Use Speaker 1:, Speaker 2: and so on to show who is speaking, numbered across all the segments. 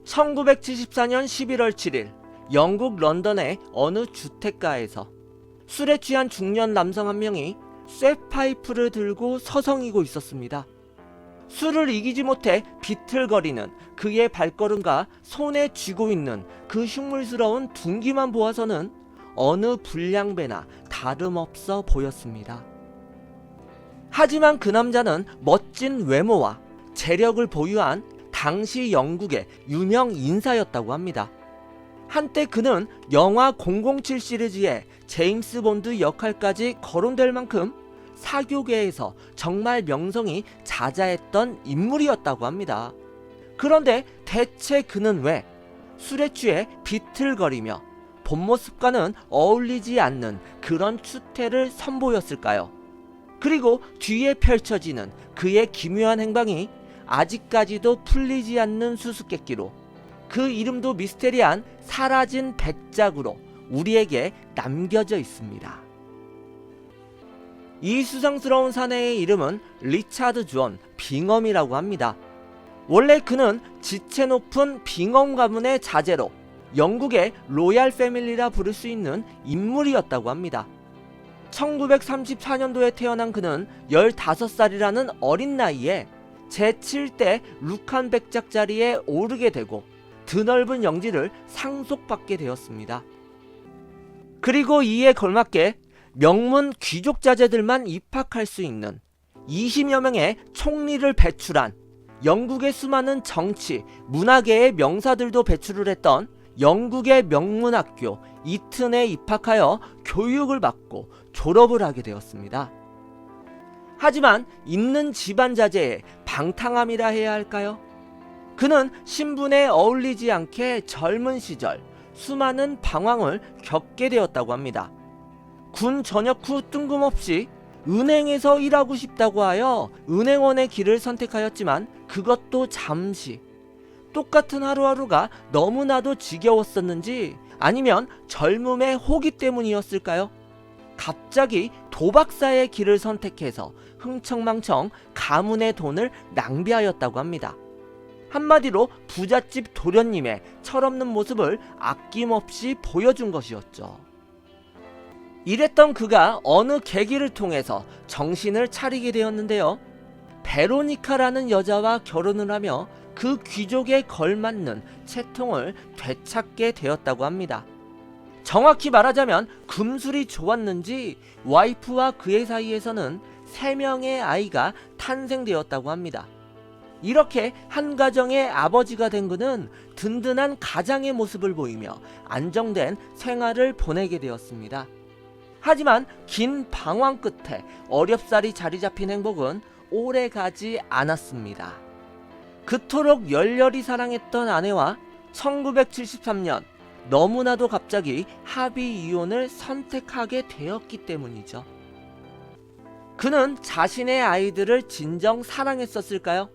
Speaker 1: 1974년 11월 7일 영국 런던의 어느 주택가에서 술에 취한 중년 남성 한 명이 쇠파이프를 들고 서성이고 있었습니다. 술을 이기지 못해 비틀거리는 그의 발걸음과 손에 쥐고 있는 그 흉물스러운 둔기만 보아서는 어느 불량배나 다름없어 보였습니다. 하지만 그 남자는 멋진 외모와 재력을 보유한 당시 영국의 유명 인사였다고 합니다. 한때 그는 영화 007 시리즈의 제임스 본드 역할까지 거론될 만큼 사교계에서 정말 명성이 자자했던 인물이었다고 합니다. 그런데 대체 그는 왜 술에 취해 비틀거리며 본 모습과는 어울리지 않는 그런 추태를 선보였을까요? 그리고 뒤에 펼쳐지는 그의 기묘한 행방이 아직까지도 풀리지 않는 수수께끼로 그 이름도 미스테리한 사라진 백작으로 우리에게 남겨져 있습니다. 이 수상스러운 사내의 이름은 리차드 존 빙엄이라고 합니다. 원래 그는 지체 높은 빙엄 가문의 자제로 영국의 로얄 패밀리라 부를 수 있는 인물이었다고 합니다. 1934년도에 태어난 그는 15살이라는 어린 나이에 제7대 룩한 백작 자리에 오르게 되고 드넓은 영지를 상속받게 되었습니다. 그리고 이에 걸맞게 명문 귀족 자제들만 입학할 수 있는 20여 명의 총리를 배출한 영국의 수많은 정치, 문화계의 명사들도 배출을 했던 영국의 명문학교 이튼에 입학하여 교육을 받고 졸업을 하게 되었습니다. 하지만 있는 집안 자제의 방탕함이라 해야 할까요? 그는 신분에 어울리지 않게 젊은 시절 수많은 방황을 겪게 되었다고 합니다. 군 전역 후 뜬금없이 은행에서 일하고 싶다고 하여 은행원의 길을 선택하였지만 그것도 잠시. 똑같은 하루하루가 너무나도 지겨웠었는지 아니면 젊음의 호기 때문이었을까요? 갑자기 도박사의 길을 선택해서 흥청망청 가문의 돈을 낭비하였다고 합니다. 한마디로 부잣집 도련님의 철없는 모습을 아낌없이 보여준 것이었죠. 이랬던 그가 어느 계기를 통해서 정신을 차리게 되었는데요. 베로니카라는 여자와 결혼을 하며 그 귀족에 걸맞는 채통을 되찾게 되었다고 합니다. 정확히 말하자면 금술이 좋았는지 와이프와 그의 사이에서는 3명의 아이가 탄생되었다고 합니다. 이렇게 한 가정의 아버지가 된 그는 든든한 가장의 모습을 보이며 안정된 생활을 보내게 되었습니다. 하지만 긴 방황 끝에 어렵사리 자리 잡힌 행복은 오래 가지 않았습니다. 그토록 열렬히 사랑했던 아내와 1973년 너무나도 갑자기 합의 이혼을 선택하게 되었기 때문이죠. 그는 자신의 아이들을 진정 사랑했었을까요?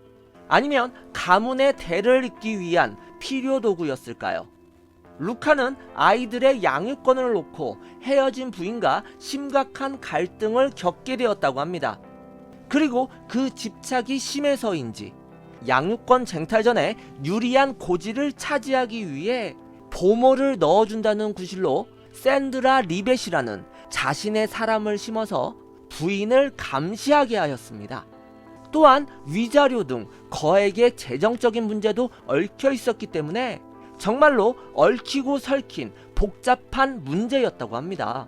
Speaker 1: 아니면 가문의 대를 잇기 위한 필요 도구였을까요? 루카는 아이들의 양육권을 놓고 헤어진 부인과 심각한 갈등을 겪게 되었다고 합니다. 그리고 그 집착이 심해서인지 양육권 쟁탈 전에 유리한 고지를 차지하기 위해 보모를 넣어준다는 구실로 샌드라 리벳이라는 자신의 사람을 심어서 부인을 감시하게 하였습니다. 또한 위자료 등 거액의 재정적인 문제도 얽혀 있었기 때문에 정말로 얽히고 설킨 복잡한 문제였다고 합니다.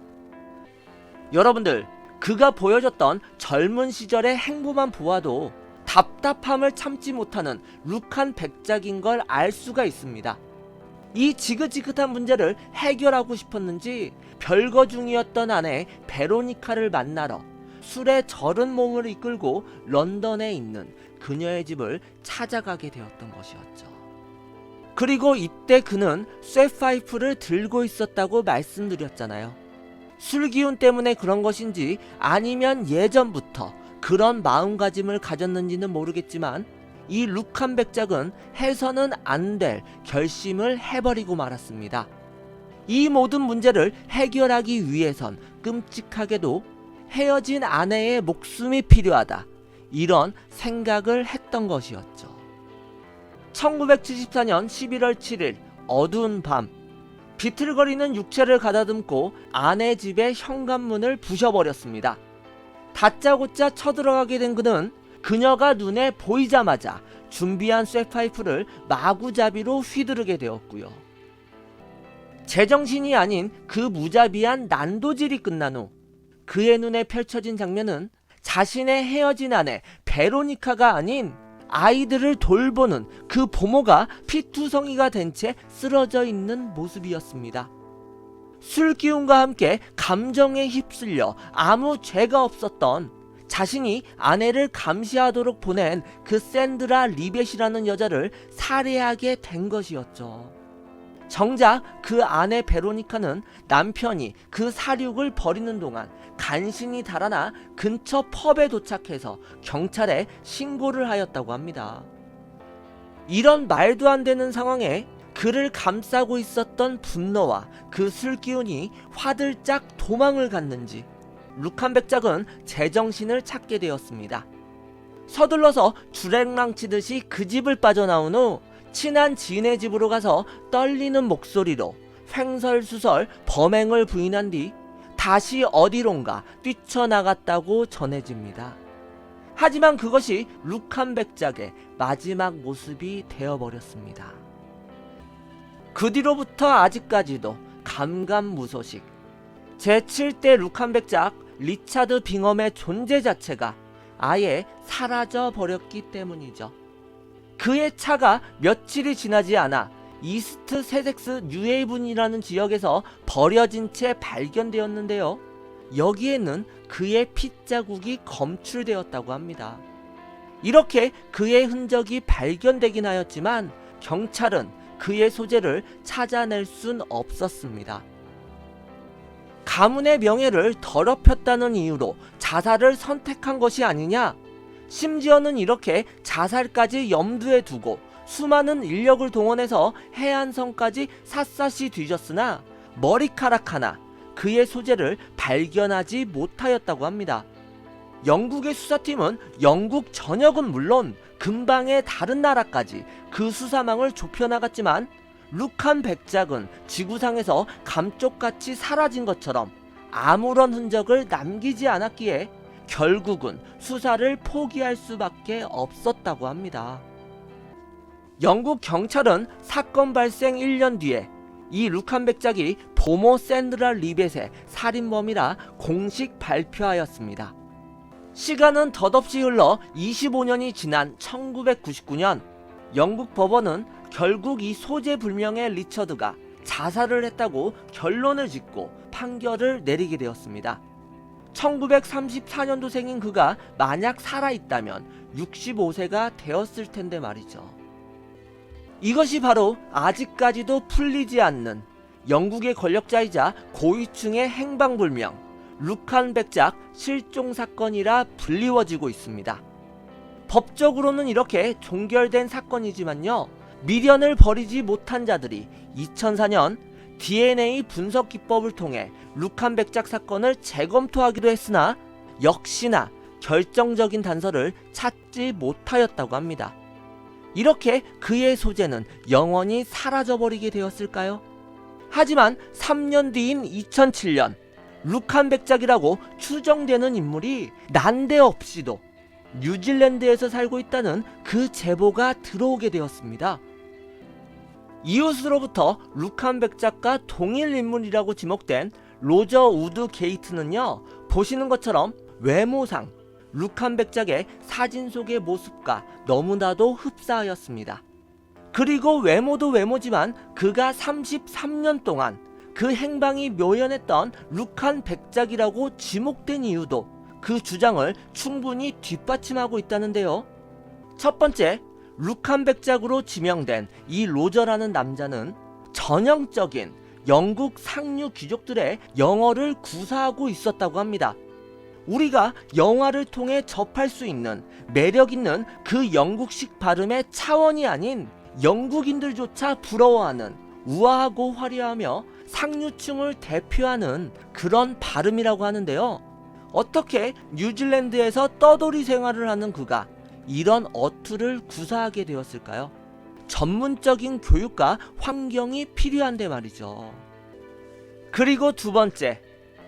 Speaker 1: 여러분들, 그가 보여줬던 젊은 시절의 행보만 보아도 답답함을 참지 못하는 룩한 백작인 걸 알 수가 있습니다. 이 지긋지긋한 문제를 해결하고 싶었는지 별거 중이었던 아내 베로니카를 만나러 술에 절은 몸을 이끌고 런던에 있는 그녀의 집을 찾아가게 되었던 것이었죠. 그리고 이때 그는 쇠파이프를 들고 있었다고 말씀드렸잖아요. 술기운 때문에 그런 것인지 아니면 예전부터 그런 마음가짐을 가졌는지는 모르겠지만 이 룩한 백작은 해서는 안 될 결심을 해버리고 말았습니다. 이 모든 문제를 해결하기 위해선 끔찍하게도 헤어진 아내의 목숨이 필요하다, 이런 생각을 했던 것이었죠. 1974년 11월 7일 어두운 밤, 비틀거리는 육체를 가다듬고 아내 집의 현관문을 부셔버렸습니다. 다짜고짜 쳐들어가게 된 그는 그녀가 눈에 보이자마자 준비한 쇠파이프를 마구잡이로 휘두르게 되었고요. 제정신이 아닌 그 무자비한 난도질이 끝난 후 그의 눈에 펼쳐진 장면은 자신의 헤어진 아내 베로니카가 아닌 아이들을 돌보는 그 부모가 피투성이가 된 채 쓰러져 있는 모습이었습니다. 술 기운과 함께 감정에 휩쓸려 아무 죄가 없었던 자신이 아내를 감시하도록 보낸 그 샌드라 리벳이라는 여자를 살해하게 된 것이었죠. 정작 그 아내 베로니카는 남편이 그 사륙을 벌이는 동안 간신히 달아나 근처 펍에 도착해서 경찰에 신고를 하였다고 합니다. 이런 말도 안 되는 상황에 그를 감싸고 있었던 분노와 그 술기운이 화들짝 도망을 갔는지 룩한 백작은 제정신을 찾게 되었습니다. 서둘러서 주랭랑치듯이 그 집을 빠져나온 후 친한 지인의 집으로 가서 떨리는 목소리로 횡설수설 범행을 부인한 뒤 다시 어디론가 뛰쳐나갔다고 전해집니다. 하지만 그것이 룩한 백작의 마지막 모습이 되어버렸습니다. 그 뒤로부터 아직까지도 감감무소식. 제7대 룩한 백작 리차드 빙엄의 존재 자체가 아예 사라져 버렸기 때문이죠. 그의 차가 며칠이 지나지 않아 이스트 세섹스 뉴헤이븐이라는 지역에서 버려진 채 발견되었는데요. 여기에는 그의 핏자국이 검출되었다고 합니다. 이렇게 그의 흔적이 발견되긴 하였지만 경찰은 그의 소재를 찾아낼 순 없었습니다. 가문의 명예를 더럽혔다는 이유로 자살을 선택한 것이 아니냐? 심지어는 이렇게 자살까지 염두에 두고 수많은 인력을 동원해서 해안선까지 샅샅이 뒤졌으나 머리카락 하나 그의 소재를 발견하지 못하였다고 합니다. 영국의 수사팀은 영국 전역은 물론 근방의 다른 나라까지 그 수사망을 좁혀나갔지만 룩한 백작은 지구상에서 감쪽같이 사라진 것처럼 아무런 흔적을 남기지 않았기에 결국은 수사를 포기할 수밖에 없었다고 합니다. 영국 경찰은 사건 발생 1년 뒤에 이 룩한 백작이 보모 샌드라 리벳의 살인범이라 공식 발표하였습니다. 시간은 덧없이 흘러 25년이 지난 1999년 영국 법원은 결국 이 소재 불명의 리처드가 자살을 했다고 결론을 짓고 판결을 내리게 되었습니다. 1934년도생인 그가 만약 살아있다면 65세가 되었을 텐데 말이죠. 이것이 바로 아직까지도 풀리지 않는 영국의 권력자이자 고위층의 행방불명 룩한 백작 실종 사건이라 불리워지고 있습니다. 법적으로는 이렇게 종결된 사건이지만요, 미련을 버리지 못한 자들이 2004년 DNA 분석 기법을 통해 룩한 백작 사건을 재검토하기도 했으나 역시나 결정적인 단서를 찾지 못하였다고 합니다. 이렇게 그의 소재는 영원히 사라져버리게 되었을까요? 하지만 3년 뒤인 2007년 룩한 백작이라고 추정되는 인물이 난데없이도 뉴질랜드에서 살고 있다는 그 제보가 들어오게 되었습니다. 이웃으로부터 룩한 백작과 동일 인물이라고 지목된 로저 우드 게이트는요, 보시는 것처럼 외모상 룩한 백작의 사진 속의 모습과 너무나도 흡사하였습니다. 그리고 외모도 외모지만 그가 33년 동안 그 행방이 묘연했던 룩한 백작이라고 지목된 이유도 그 주장을 충분히 뒷받침하고 있다는데요. 첫 번째, 룩한 백작으로 지명된 이 로저라는 남자는 전형적인 영국 상류 귀족들의 영어를 구사하고 있었다고 합니다. 우리가 영화를 통해 접할 수 있는 매력 있는 그 영국식 발음의 차원이 아닌 영국인들조차 부러워하는 우아하고 화려하며 상류층을 대표하는 그런 발음이라고 하는데요. 어떻게 뉴질랜드에서 떠돌이 생활을 하는 그가 이런 어투를 구사하게 되었을까요? 전문적인 교육과 환경이 필요한데 말이죠. 그리고 두 번째,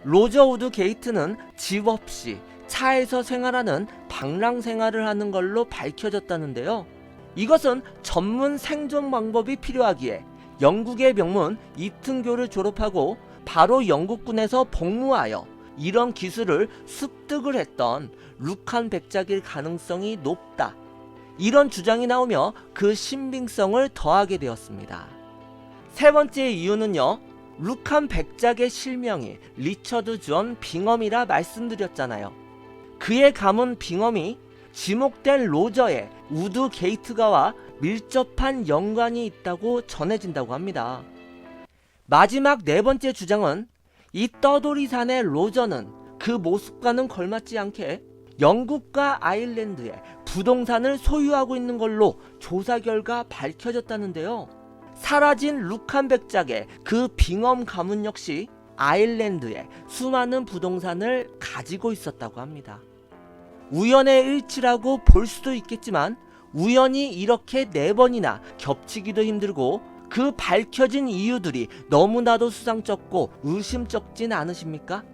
Speaker 1: 로저 우드 게이트는 집 없이 차에서 생활하는 방랑 생활을 하는 걸로 밝혀졌다는데요. 이것은 전문 생존 방법이 필요하기에 영국의 명문 이튼교를 졸업하고 바로 영국군에서 복무하여 이런 기술을 습득을 했던 룩한 백작일 가능성이 높다. 이런 주장이 나오며 그 신빙성을 더하게 되었습니다. 세 번째 이유는요. 룩한 백작의 실명이 리처드 존 빙엄이라 말씀드렸잖아요. 그의 가문 빙엄이 지목된 로저의 우드 게이트가와 밀접한 연관이 있다고 전해진다고 합니다. 마지막 네 번째 주장은 이 떠돌이산의 로저는 그 모습과는 걸맞지 않게 영국과 아일랜드에 부동산을 소유하고 있는 걸로 조사 결과 밝혀졌다는데요. 사라진 룩한 백작의 그 빙엄 가문 역시 아일랜드에 수많은 부동산을 가지고 있었다고 합니다. 우연의 일치라고 볼 수도 있겠지만 우연히 이렇게 4번이나 겹치기도 힘들고 그 밝혀진 이유들이 너무나도 수상쩍고 의심쩍진 않으십니까?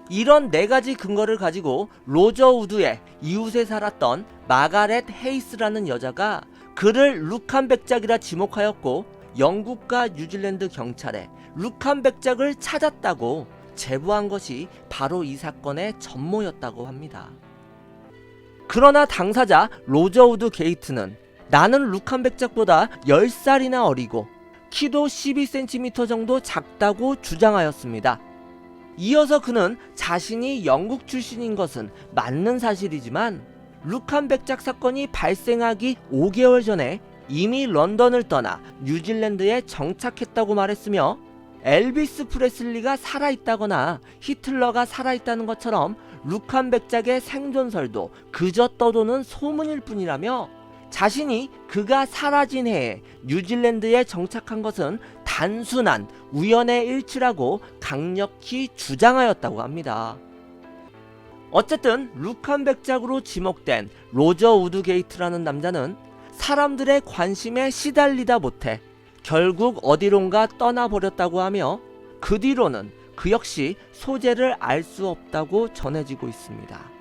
Speaker 1: 이런 4가지 근거를 가지고 로저 우드의 이웃에 살았던 마가렛 헤이스라는 여자가 그를 룩한 백작이라 지목하였고 영국과 뉴질랜드 경찰에 룩한 백작을 찾았다고 제보한 것이 바로 이 사건의 전모였다고 합니다. 그러나 당사자 로저 우드 게이트는 나는 룩한 백작보다 10살이나 어리고 키도 12cm 정도 작다고 주장하였습니다. 이어서 그는 자신이 영국 출신인 것은 맞는 사실이지만 룩한 백작 사건이 발생하기 5개월 전에 이미 런던을 떠나 뉴질랜드에 정착했다고 말했으며 엘비스 프레슬리가 살아있다거나 히틀러가 살아있다는 것처럼 룩한 백작의 생존설도 그저 떠도는 소문일 뿐이라며 자신이 그가 사라진 해에 뉴질랜드에 정착한 것은 단순한 우연의 일치라고 강력히 주장하였다고 합니다. 어쨌든 룩한 백작으로 지목된 로저 우드 게이트라는 남자는 사람들의 관심에 시달리다 못해 결국 어디론가 떠나버렸다고 하며 그 뒤로는 그 역시 소재를 알 수 없다고 전해지고 있습니다.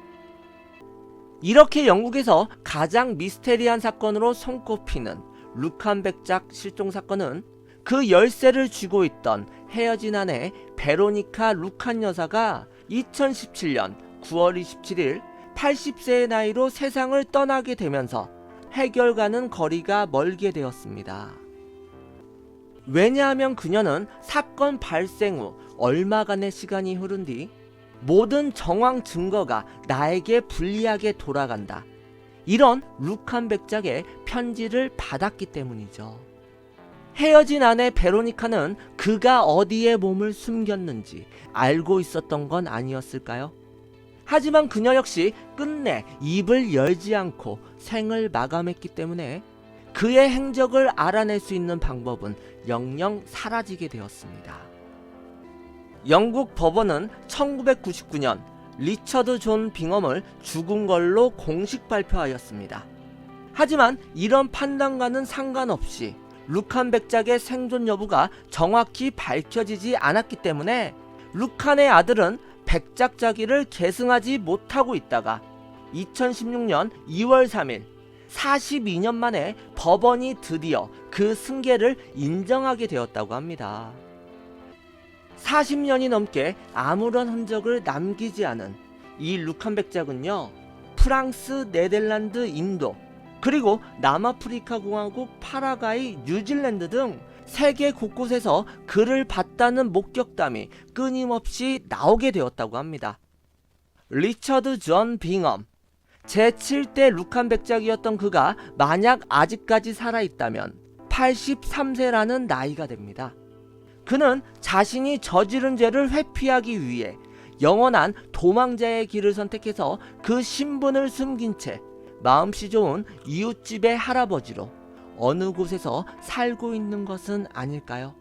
Speaker 1: 이렇게 영국에서 가장 미스테리한 사건으로 손꼽히는 룩한 백작 실종 사건은 그 열쇠를 쥐고 있던 헤어진 아내 베로니카 룩한 여사가 2017년 9월 27일 80세의 나이로 세상을 떠나게 되면서 해결과는 거리가 멀게 되었습니다. 왜냐하면 그녀는 사건 발생 후 얼마간의 시간이 흐른 뒤 모든 정황 증거가 나에게 불리하게 돌아간다. 이런 룩한 백작의 편지를 받았기 때문이죠. 헤어진 아내 베로니카는 그가 어디에 몸을 숨겼는지 알고 있었던 건 아니었을까요? 하지만 그녀 역시 끝내 입을 열지 않고 생을 마감했기 때문에 그의 행적을 알아낼 수 있는 방법은 영영 사라지게 되었습니다. 영국 법원은 1999년 리처드 존 빙엄을 죽은 걸로 공식 발표하였습니다. 하지만 이런 판단과는 상관없이 룩한 백작의 생존 여부가 정확히 밝혀지지 않았기 때문에 룩한의 아들은 백작자기를 계승하지 못하고 있다가 2016년 2월 3일 42년 만에 법원이 드디어 그 승계를 인정하게 되었다고 합니다. 40년이 넘게 아무런 흔적을 남기지 않은 이 룩한 백작은요, 프랑스, 네덜란드, 인도, 그리고 남아프리카 공화국, 파라과이, 뉴질랜드 등 세계 곳곳에서 그를 봤다는 목격담이 끊임없이 나오게 되었다고 합니다. 리처드 존 빙엄, 제7대 룩한 백작이었던 그가 만약 아직까지 살아있다면 83세라는 나이가 됩니다. 그는 자신이 저지른 죄를 회피하기 위해 영원한 도망자의 길을 선택해서 그 신분을 숨긴 채 마음씨 좋은 이웃집의 할아버지로 어느 곳에서 살고 있는 것은 아닐까요?